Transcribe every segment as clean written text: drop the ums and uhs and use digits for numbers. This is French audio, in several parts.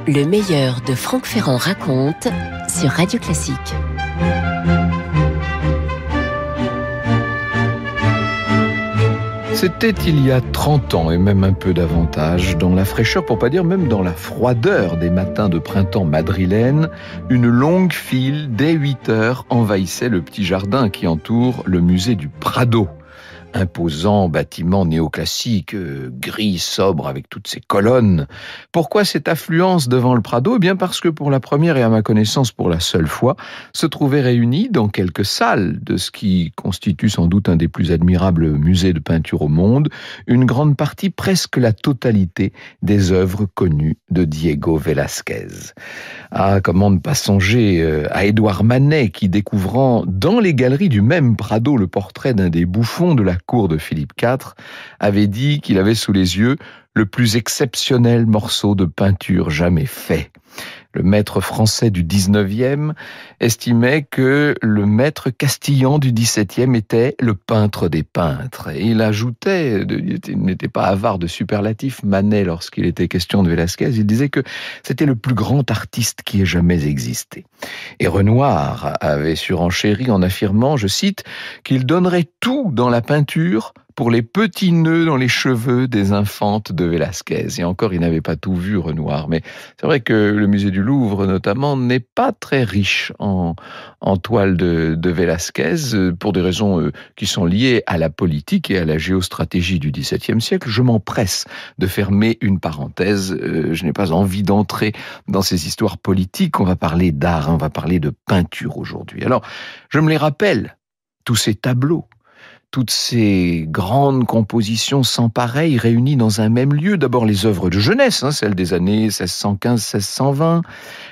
Le meilleur de Franck Ferrand raconte sur Radio Classique. C'était il y a 30 ans et même un peu davantage, dans la fraîcheur, pour pas dire même dans la froideur des matins de printemps madrilènes, une longue file dès 8 heures envahissait le petit jardin qui entoure le musée du Prado. Imposant bâtiment néoclassique, gris, sobre, avec toutes ses colonnes. Pourquoi cette affluence devant le Prado ? Eh bien parce que pour la première et à ma connaissance pour la seule fois, se trouvaient réunis dans quelques salles de ce qui constitue sans doute un des plus admirables musées de peinture au monde, une grande partie, presque la totalité, des œuvres connues de Diego Velázquez. Ah, comment ne pas songer à Édouard Manet qui, découvrant dans les galeries du même Prado le portrait d'un des bouffons de la cour de Philippe IV, avait dit qu'il avait sous les yeux le plus exceptionnel morceau de peinture jamais fait. Le maître français du 19e estimait que le maître castillan du 17e était le peintre des peintres. Et il ajoutait, il n'était pas avare de superlatifs, Manet, lorsqu'il était question de Velázquez, il disait que c'était le plus grand artiste qui ait jamais existé. Et Renoir avait surenchéri en affirmant, je cite, qu'il donnerait tout dans la peinture pour les petits nœuds dans les cheveux des infantes de Velázquez. Et encore, il n'avait pas tout vu, Renoir. Mais c'est vrai que le musée du Louvre, notamment, n'est pas très riche en toiles de Velázquez, pour des raisons qui sont liées à la politique et à la géostratégie du XVIIe siècle. Je m'empresse de fermer une parenthèse. Je n'ai pas envie d'entrer dans ces histoires politiques. On va parler d'art, on va parler de peinture aujourd'hui. Alors, je me les rappelle, tous ces tableaux, toutes ces grandes compositions sans pareil réunies dans un même lieu. D'abord les œuvres de jeunesse, celles des années 1615-1620.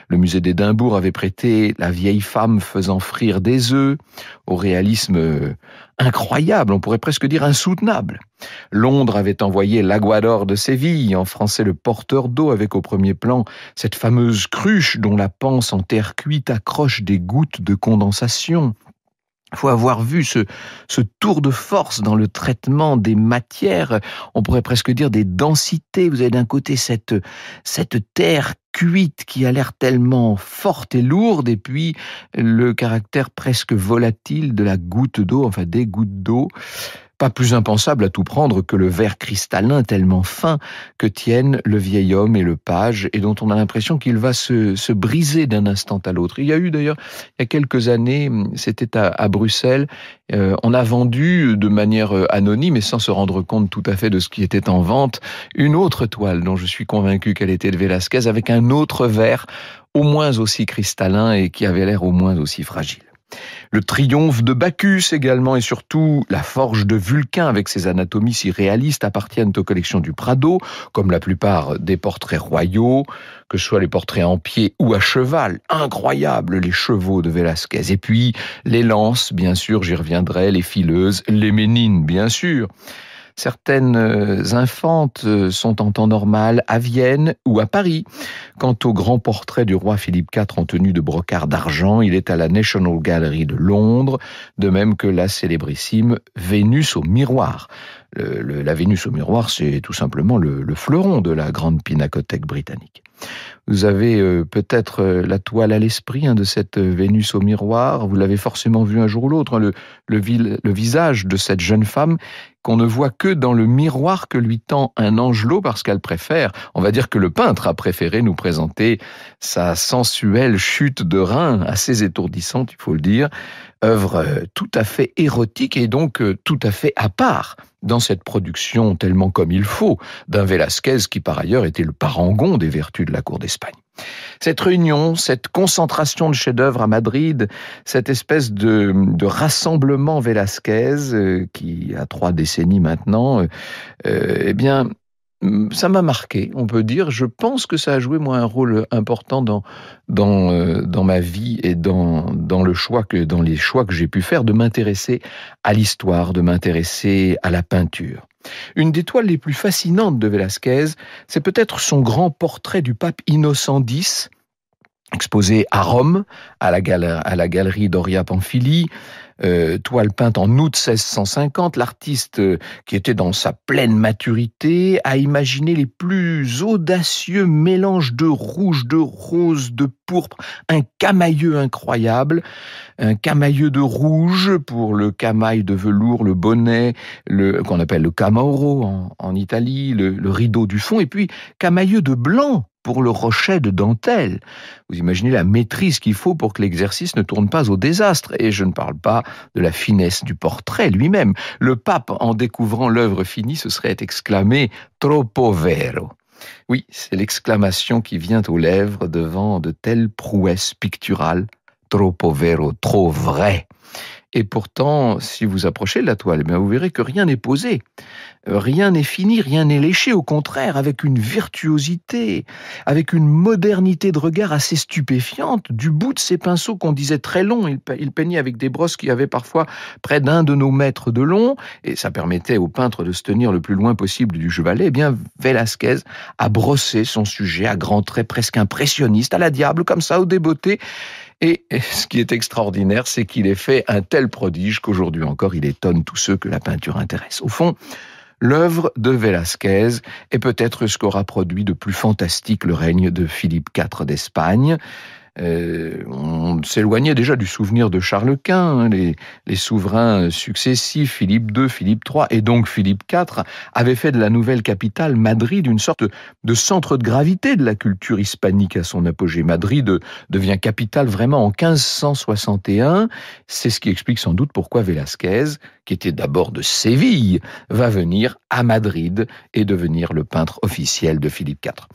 Le musée d'Édimbourg avait prêté La vieille femme faisant frire des œufs, au réalisme incroyable, on pourrait presque dire insoutenable. Londres avait envoyé l'Aguador de Séville, en français le porteur d'eau, avec au premier plan cette fameuse cruche dont la panse en terre cuite accroche des gouttes de condensation. Il faut avoir vu ce tour de force dans le traitement des matières, on pourrait presque dire des densités. Vous avez d'un côté cette terre cuite qui a l'air tellement forte et lourde, et puis le caractère presque volatile de la goutte d'eau, enfin des gouttes d'eau. Pas plus impensable à tout prendre que le verre cristallin tellement fin que tiennent le vieil homme et le page, et dont on a l'impression qu'il va se briser d'un instant à l'autre. Il y a eu d'ailleurs, il y a quelques années, c'était à Bruxelles, on a vendu de manière anonyme et sans se rendre compte tout à fait de ce qui était en vente, une autre toile dont je suis convaincu qu'elle était de Velázquez, avec un autre verre au moins aussi cristallin et qui avait l'air au moins aussi fragile. Le triomphe de Bacchus également, et surtout la forge de Vulcain avec ses anatomies si réalistes, appartiennent aux collections du Prado, comme la plupart des portraits royaux, que ce soit les portraits en pied ou à cheval. Incroyable, les chevaux de Velázquez. Et puis les lances, bien sûr, j'y reviendrai, les fileuses, les ménines, bien sûr. Certaines infantes sont en temps normal à Vienne ou à Paris. Quant au grand portrait du roi Philippe IV en tenue de brocart d'argent, il est à la National Gallery de Londres, de même que la célébrissime Vénus au miroir. La Vénus au miroir, c'est tout simplement le fleuron de la grande pinacothèque britannique. Vous avez peut-être la toile à l'esprit de cette Vénus au miroir. Vous l'avez forcément vu un jour ou l'autre, le visage de cette jeune femme qu'on ne voit que dans le miroir que lui tend un angelot, parce qu'elle préfère, on va dire que le peintre a préféré nous présenter sa sensuelle chute de rein, assez étourdissante, il faut le dire, œuvre tout à fait érotique et donc tout à fait à part dans cette production tellement comme il faut d'un Velázquez qui par ailleurs était le parangon des vertus de la cour d'Espagne. Cette réunion, cette concentration de chefs-d'œuvre à Madrid, cette espèce de rassemblement Velázquez qui a 3 décennies maintenant, eh bien, ça m'a marqué, on peut dire. Je pense que ça a joué, moi, un rôle important dans ma vie et dans les choix que j'ai pu faire, de m'intéresser à l'histoire, de m'intéresser à la peinture. Une des toiles les plus fascinantes de Velázquez, c'est peut-être son grand portrait du pape Innocent X, exposé à Rome, à la galerie Doria Pamphili. toile peinte en août 1650. L'artiste, qui était dans sa pleine maturité, a imaginé les plus audacieux mélanges de rouge, de rose, de pourpre, un camailleux incroyable, un camailleux de rouge pour le camail de velours, le bonnet, qu'on appelle le camauro en Italie, le rideau du fond, et puis camailleux de blanc pour le rochet de dentelle. Vous imaginez la maîtrise qu'il faut pour que l'exercice ne tourne pas au désastre. Et je ne parle pas de la finesse du portrait lui-même. Le pape, en découvrant l'œuvre finie, se serait exclamé « troppo vero ». Oui, c'est l'exclamation qui vient aux lèvres devant de telles prouesses picturales. « Troppo vero », trop vrai. Et pourtant, si vous approchez de la toile, vous verrez que rien n'est posé. Rien n'est fini, rien n'est léché, au contraire, avec une virtuosité, avec une modernité de regard assez stupéfiante. Du bout de ses pinceaux qu'on disait très longs, il peignait avec des brosses qui avaient parfois près d'1 de nos mètres de long, et ça permettait au peintre de se tenir le plus loin possible du chevalet. Eh bien, Velázquez a brossé son sujet à grands traits presque impressionnistes, à la diable, comme ça, au débeauté. Et ce qui est extraordinaire, c'est qu'il ait fait un tel prodige qu'aujourd'hui encore, il étonne tous ceux que la peinture intéresse. Au fond, l'œuvre de Velázquez est peut-être ce qu'aura produit de plus fantastique le règne de Philippe IV d'Espagne. On s'éloignait déjà du souvenir de Charles Quint, les souverains successifs, Philippe II, Philippe III et donc Philippe IV, avaient fait de la nouvelle capitale, Madrid, une sorte de centre de gravité de la culture hispanique à son apogée. Madrid devient capitale vraiment en 1561. C'est ce qui explique sans doute pourquoi Velázquez, qui était d'abord de Séville, va venir à Madrid et devenir le peintre officiel de Philippe IV.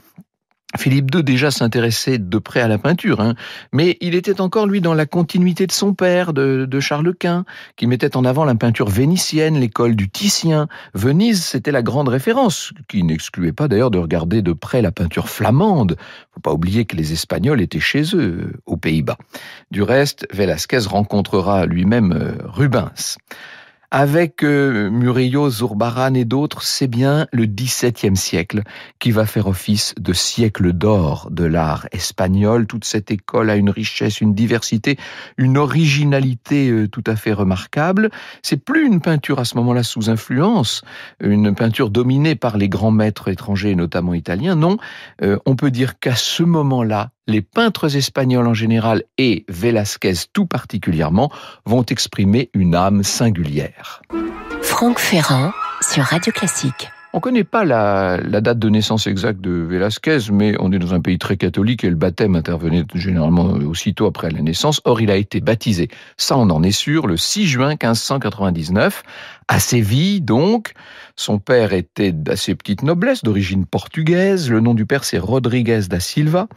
Philippe II déjà s'intéressait de près à la peinture, mais il était encore, lui, dans la continuité de son père, de Charles Quint, qui mettait en avant la peinture vénitienne, l'école du Titien. Venise, c'était la grande référence, qui n'excluait pas d'ailleurs de regarder de près la peinture flamande. Faut pas oublier que les Espagnols étaient chez eux, aux Pays-Bas. Du reste, Velázquez rencontrera lui-même Rubens. Avec Murillo, Zurbarán et d'autres, c'est bien le XVIIe siècle qui va faire office de siècle d'or de l'art espagnol. Toute cette école a une richesse, une diversité, une originalité tout à fait remarquable. C'est plus une peinture à ce moment-là sous influence, une peinture dominée par les grands maîtres étrangers, notamment italiens. Non, on peut dire qu'à ce moment-là, les peintres espagnols en général et Velázquez tout particulièrement vont exprimer une âme singulière. Franck Ferrand sur Radio Classique. On ne connaît pas la date de naissance exacte de Velázquez, mais on est dans un pays très catholique et le baptême intervenait généralement aussitôt après la naissance. Or, il a été baptisé, ça on en est sûr, le 6 juin 1599, à Séville donc. Son père était d'assez petite noblesse, d'origine portugaise. Le nom du père, c'est Rodrigues da Silva.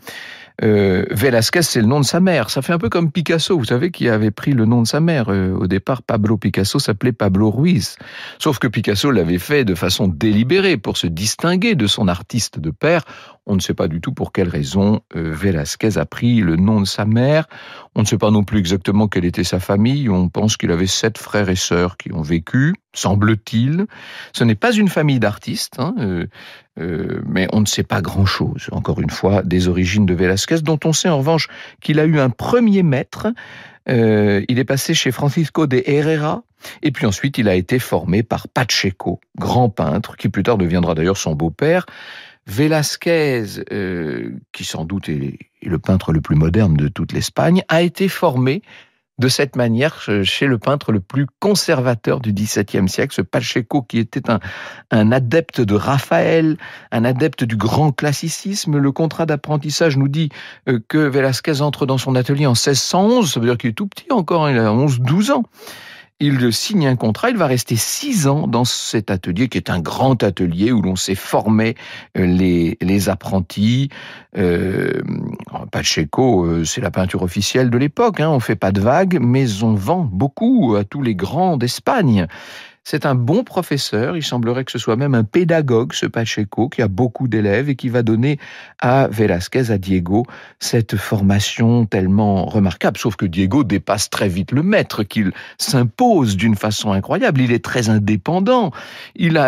Velázquez, c'est le nom de sa mère. Ça fait un peu comme Picasso, vous savez, qui avait pris le nom de sa mère. Au départ, Pablo Picasso s'appelait Pablo Ruiz. Sauf que Picasso l'avait fait de façon délibérée pour se distinguer de son artiste de père. On ne sait pas du tout pour quelle raison Velázquez a pris le nom de sa mère. On ne sait pas non plus exactement quelle était sa famille. On pense qu'il avait 7 frères et sœurs qui ont vécu, semble-t-il. Ce n'est pas une famille d'artistes, mais on ne sait pas grand-chose, encore une fois, des origines de Velázquez, dont on sait en revanche qu'il a eu un premier maître. Il est passé chez Francisco de Herrera, et puis ensuite il a été formé par Pacheco, grand peintre, qui plus tard deviendra d'ailleurs son beau-père. Velázquez, qui sans doute est le peintre le plus moderne de toute l'Espagne, a été formé de cette manière chez le peintre le plus conservateur du XVIIe siècle, ce Pacheco qui était un adepte de Raphaël, un adepte du grand classicisme. Le contrat d'apprentissage nous dit que Velázquez entre dans son atelier en 1611, ça veut dire qu'il est tout petit encore, il a 11-12 ans. Il signe un contrat, il va rester 6 ans dans cet atelier qui est un grand atelier où l'on s'est formé les apprentis. Pacheco, c'est la peinture officielle de l'époque, on fait pas de vagues, mais on vend beaucoup à tous les grands d'Espagne. C'est un bon professeur, il semblerait que ce soit même un pédagogue, ce Pacheco, qui a beaucoup d'élèves et qui va donner à Velázquez, à Diego, cette formation tellement remarquable. Sauf que Diego dépasse très vite le maître, qu'il s'impose d'une façon incroyable. Il est très indépendant, il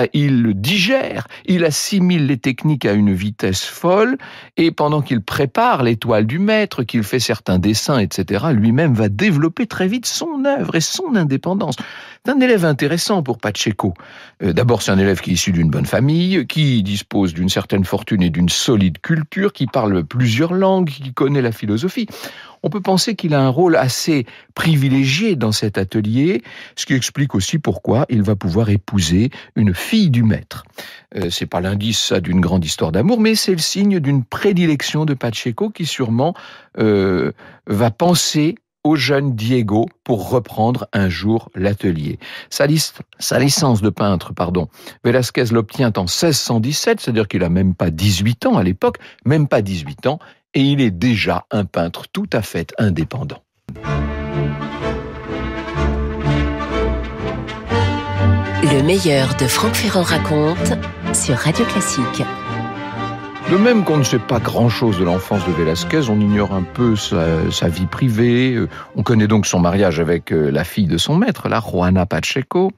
digère, il assimile les techniques à une vitesse folle, et pendant qu'il prépare l'étoile du maître, qu'il fait certains dessins, etc., lui-même va développer très vite son œuvre et son indépendance. C'est un élève intéressant pour Pacheco. D'abord, c'est un élève qui est issu d'une bonne famille, qui dispose d'une certaine fortune et d'une solide culture, qui parle plusieurs langues, qui connaît la philosophie. On peut penser qu'il a un rôle assez privilégié dans cet atelier, ce qui explique aussi pourquoi il va pouvoir épouser une fille du maître. C'est pas l'indice ça d'une grande histoire d'amour, mais c'est le signe d'une prédilection de Pacheco qui sûrement va penser au jeune Diego pour reprendre un jour l'atelier. Sa licence de peintre, Velázquez l'obtient en 1617, c'est-à-dire qu'il a même pas 18 ans à l'époque, même pas 18 ans, et il est déjà un peintre tout à fait indépendant. Le meilleur de Franck Ferrand raconte sur Radio Classique. De même qu'on ne sait pas grand-chose de l'enfance de Velázquez, on ignore un peu sa vie privée. On connaît donc son mariage avec la fille de son maître, la Juana Pacheco.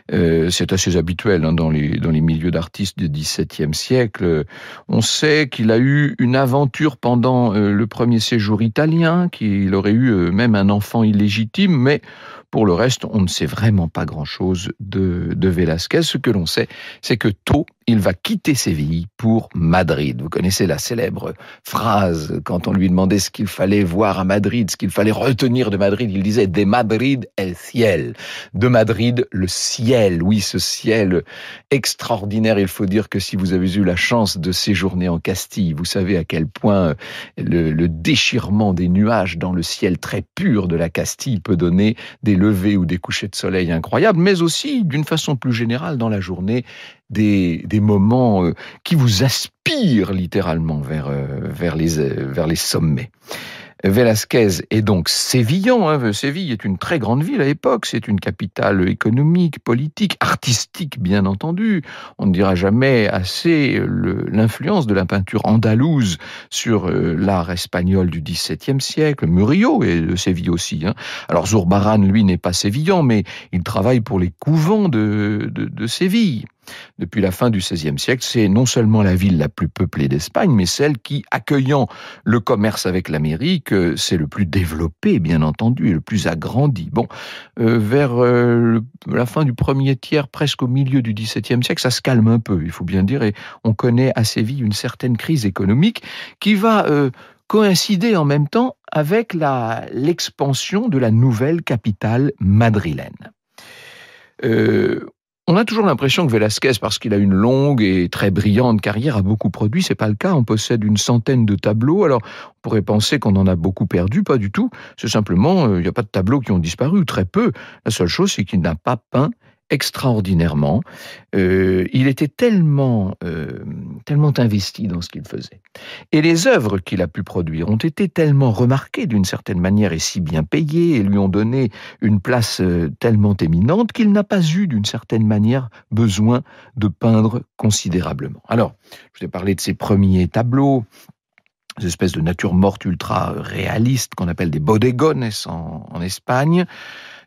C'est assez habituel dans les milieux d'artistes du XVIIe siècle. On sait qu'il a eu une aventure pendant le premier séjour italien, qu'il aurait eu même un enfant illégitime, mais pour le reste, on ne sait vraiment pas grand-chose de Velázquez. Ce que l'on sait, c'est que tôt, il va quitter Séville pour Madrid. Vous connaissez la célèbre phrase, quand on lui demandait ce qu'il fallait voir à Madrid, ce qu'il fallait retenir de Madrid, il disait « De Madrid el ciel ». De Madrid, le ciel. Oui, ce ciel extraordinaire. Il faut dire que si vous avez eu la chance de séjourner en Castille, vous savez à quel point le déchirement des nuages dans le ciel très pur de la Castille peut donner des levées ou des couchers de soleil incroyables, mais aussi, d'une façon plus générale, dans la journée, des moments qui vous aspirent littéralement vers les sommets. Velázquez est donc sévillan. Séville est une très grande ville à l'époque. C'est une capitale économique, politique, artistique, bien entendu. On ne dira jamais assez l'influence de la peinture andalouse sur l'art espagnol du XVIIe siècle. Murillo est de Séville aussi. Alors Zurbarán, lui, n'est pas sévillan, mais il travaille pour les couvents de Séville. Depuis la fin du XVIe siècle, c'est non seulement la ville la plus peuplée d'Espagne, mais celle qui, accueillant le commerce avec l'Amérique, c'est le plus développé, bien entendu, et le plus agrandi. Vers la fin du premier tiers, presque au milieu du XVIIe siècle, ça se calme un peu, il faut bien dire, et on connaît à Séville une certaine crise économique qui va coïncider en même temps avec l'expansion de la nouvelle capitale madrilène. On a toujours l'impression que Velázquez, parce qu'il a une longue et très brillante carrière, a beaucoup produit. C'est pas le cas. On possède une centaine de tableaux. Alors, on pourrait penser qu'on en a beaucoup perdu. Pas du tout. C'est simplement, il n'y a pas de tableaux qui ont disparu, très peu. La seule chose, c'est qu'il n'a pas peint extraordinairement. Il était tellement investi dans ce qu'il faisait. Et les œuvres qu'il a pu produire ont été tellement remarquées d'une certaine manière et si bien payées et lui ont donné une place tellement éminente qu'il n'a pas eu d'une certaine manière besoin de peindre considérablement. Alors, je vous ai parlé de ses premiers tableaux, des espèces de nature morte ultra réalistes qu'on appelle des bodegones en Espagne.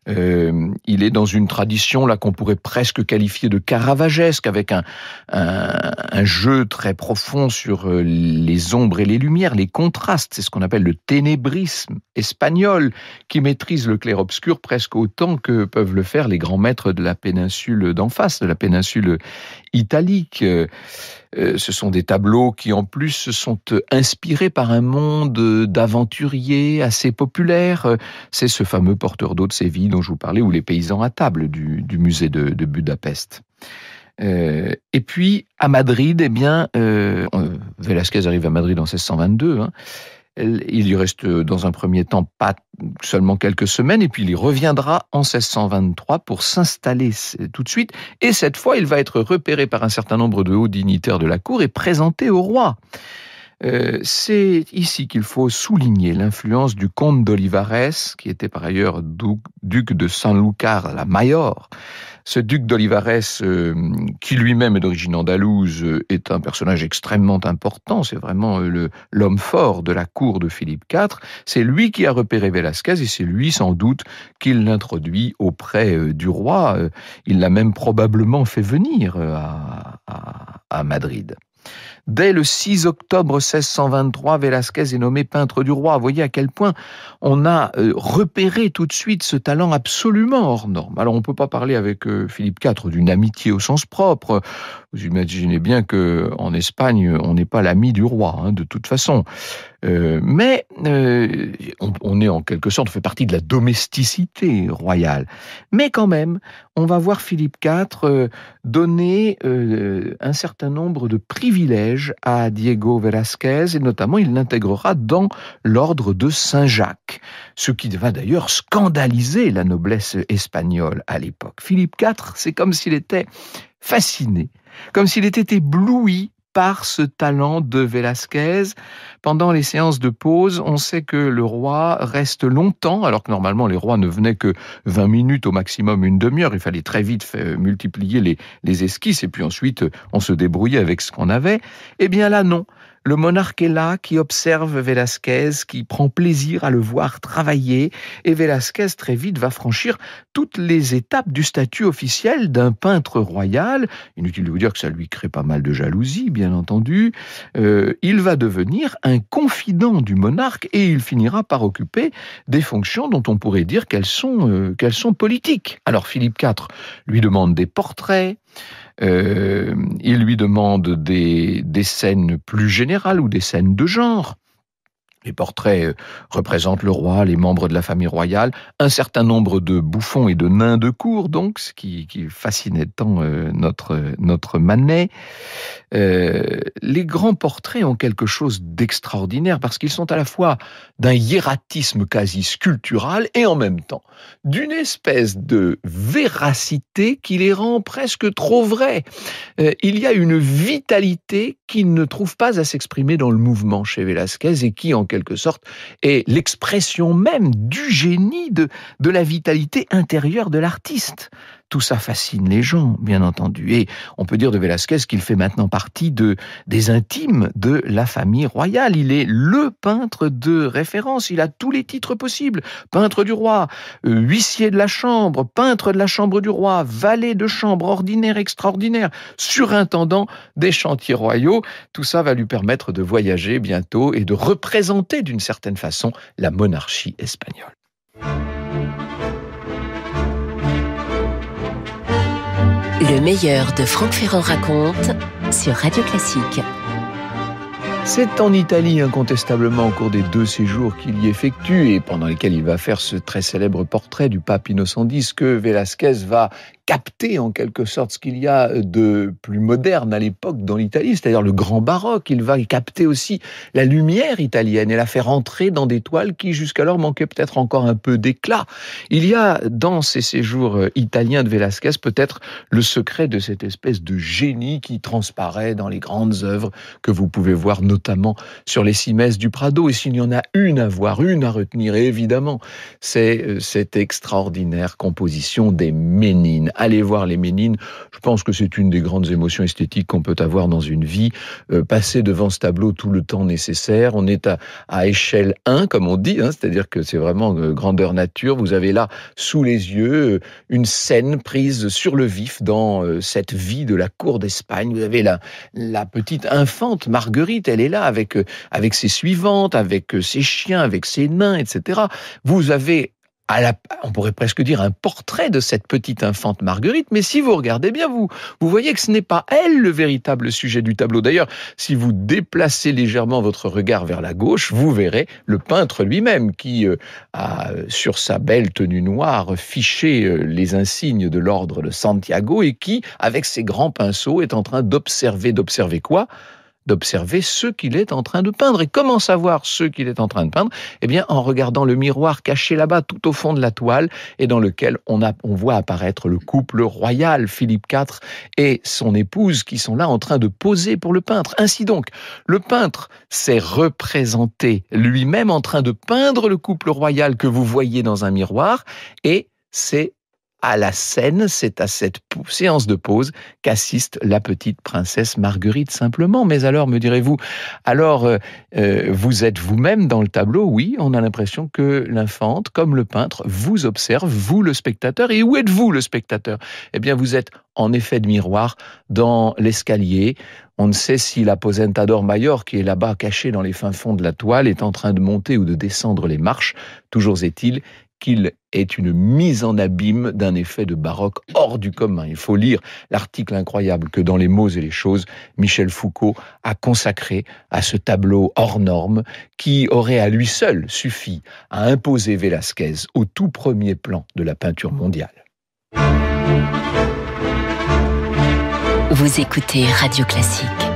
Il est dans une tradition là qu'on pourrait presque qualifier de caravagesque, avec un jeu très profond sur les ombres et les lumières, les contrastes. C'est ce qu'on appelle le ténébrisme espagnol, qui maîtrise le clair-obscur presque autant que peuvent le faire les grands maîtres de la péninsule d'en face, de la péninsule italique. Ce sont des tableaux qui en plus se sont inspirés par un monde d'aventuriers assez populaire. C'est ce fameux porteur d'eau de Séville dont je vous parlais, ou les paysans à table du musée de Budapest. Et puis à Madrid, Velázquez arrive à Madrid en 1622. Il y reste dans un premier temps pas seulement quelques semaines, et puis il y reviendra en 1623 pour s'installer tout de suite. Et cette fois, il va être repéré par un certain nombre de hauts dignitaires de la cour et présenté au roi. C'est ici qu'il faut souligner l'influence du comte d'Olivares, qui était par ailleurs duc de Sanlúcar la Mayor. Ce duc d'Olivares, qui lui-même est d'origine andalouse, est un personnage extrêmement important. C'est vraiment l'homme fort de la cour de Philippe IV. C'est lui qui a repéré Velázquez et c'est lui, sans doute, qui l'introduit auprès du roi. Il l'a même probablement fait venir à Madrid. Dès le 6 octobre 1623, Velázquez est nommé peintre du roi. Vous voyez à quel point on a repéré tout de suite ce talent absolument hors norme. Alors on ne peut pas parler avec Philippe IV d'une amitié au sens propre. Vous imaginez bien qu'en Espagne, on n'est pas l'ami du roi, de toute façon. Mais on est en quelque sorte, on fait partie de la domesticité royale. Mais quand même, on va voir Philippe IV donner un certain nombre de privilèges à Diego Velázquez, et notamment il l'intégrera dans l'ordre de Saint-Jacques, ce qui va d'ailleurs scandaliser la noblesse espagnole à l'époque. Philippe IV, c'est comme s'il était fasciné, comme s'il était ébloui par ce talent de Velázquez. Pendant les séances de pause, on sait que le roi reste longtemps, alors que normalement les rois ne venaient que 20 minutes au maximum, une demi-heure. Il fallait très vite multiplier les esquisses et puis ensuite on se débrouillait avec ce qu'on avait. Eh bien là, non. Le monarque est là, qui observe Velázquez, qui prend plaisir à le voir travailler, et Velázquez très vite va franchir toutes les étapes du statut officiel d'un peintre royal. Inutile de vous dire que ça lui crée pas mal de jalousie, bien entendu. Il va devenir un confident du monarque et il finira par occuper des fonctions dont on pourrait dire qu'elles sont politiques. Alors Philippe IV lui demande des portraits, il lui demande des scènes plus générales ou des scènes de genre. Les portraits représentent le roi, les membres de la famille royale, un certain nombre de bouffons et de nains de cour, donc, ce qui fascinait tant notre Manet. Les grands portraits ont quelque chose d'extraordinaire parce qu'ils sont à la fois d'un hiératisme quasi sculptural et en même temps d'une espèce de véracité qui les rend presque trop vrais. Il y a une vitalité qui ne trouve pas à s'exprimer dans le mouvement chez Velázquez et qui, en quelque sorte, est l'expression même du génie, de la vitalité intérieure de l'artiste. Tout ça fascine les gens, bien entendu. Et on peut dire de Velázquez qu'il fait maintenant partie des intimes de la famille royale. Il est le peintre de référence. Il a tous les titres possibles. Peintre du roi, huissier de la chambre, peintre de la chambre du roi, valet de chambre ordinaire, extraordinaire, surintendant des chantiers royaux. Tout ça va lui permettre de voyager bientôt et de représenter d'une certaine façon la monarchie espagnole. Le meilleur de Franck Ferrand raconte sur Radio Classique. C'est en Italie, incontestablement, au cours des 2 séjours qu'il y effectue et pendant lesquels il va faire ce très célèbre portrait du pape Innocent X, que Velázquez va capter en quelque sorte ce qu'il y a de plus moderne à l'époque dans l'Italie, c'est-à-dire le grand baroque. Il va capter aussi la lumière italienne et la faire entrer dans des toiles qui jusqu'alors manquaient peut-être encore un peu d'éclat. Il y a dans ces séjours italiens de Velázquez peut-être le secret de cette espèce de génie qui transparaît dans les grandes œuvres que vous pouvez voir notamment sur les cimaises du Prado. Et s'il y en a une à voir, une à retenir, évidemment, c'est cette extraordinaire composition des Ménines. Allez voir les Ménines, je pense que c'est une des grandes émotions esthétiques qu'on peut avoir dans une vie. Passer devant ce tableau tout le temps nécessaire, on est à échelle 1, comme on dit, c'est-à-dire que c'est vraiment grandeur nature. Vous avez là, sous les yeux, une scène prise sur le vif dans cette vie de la cour d'Espagne. Vous avez la petite infante Marguerite, elle est là avec ses suivantes, avec ses chiens, avec ses nains, etc. Vous avez on pourrait presque dire un portrait de cette petite infante Marguerite, mais si vous regardez bien, vous voyez que ce n'est pas elle le véritable sujet du tableau. D'ailleurs, si vous déplacez légèrement votre regard vers la gauche, vous verrez le peintre lui-même qui a, sur sa belle tenue noire, fiché les insignes de l'ordre de Santiago et qui, avec ses grands pinceaux, est en train d'observer quoi ? D'observer ce qu'il est en train de peindre. Et comment savoir ce qu'il est en train de peindre ? Eh bien, en regardant le miroir caché là-bas, tout au fond de la toile, et dans lequel on voit apparaître le couple royal, Philippe IV et son épouse, qui sont là en train de poser pour le peintre. Ainsi donc, le peintre s'est représenté lui-même en train de peindre le couple royal que vous voyez dans un miroir, et c'est à la scène, c'est à cette séance de pause qu'assiste la petite princesse Marguerite simplement. Mais alors, me direz-vous, vous êtes vous-même dans le tableau? Oui, on a l'impression que l'infante, comme le peintre, vous observe, vous le spectateur. Et où êtes-vous le spectateur? Eh bien, vous êtes en effet de miroir dans l'escalier. On ne sait si l'Aposentador Mayor, qui est là-bas caché dans les fins fonds de la toile, est en train de monter ou de descendre les marches. Toujours est-il qu'il est une mise en abîme d'un effet de baroque hors du commun. Il faut lire l'article incroyable que dans Les mots et les choses, Michel Foucault a consacré à ce tableau hors norme qui aurait à lui seul suffi à imposer Velázquez au tout premier plan de la peinture mondiale. Vous écoutez Radio Classique.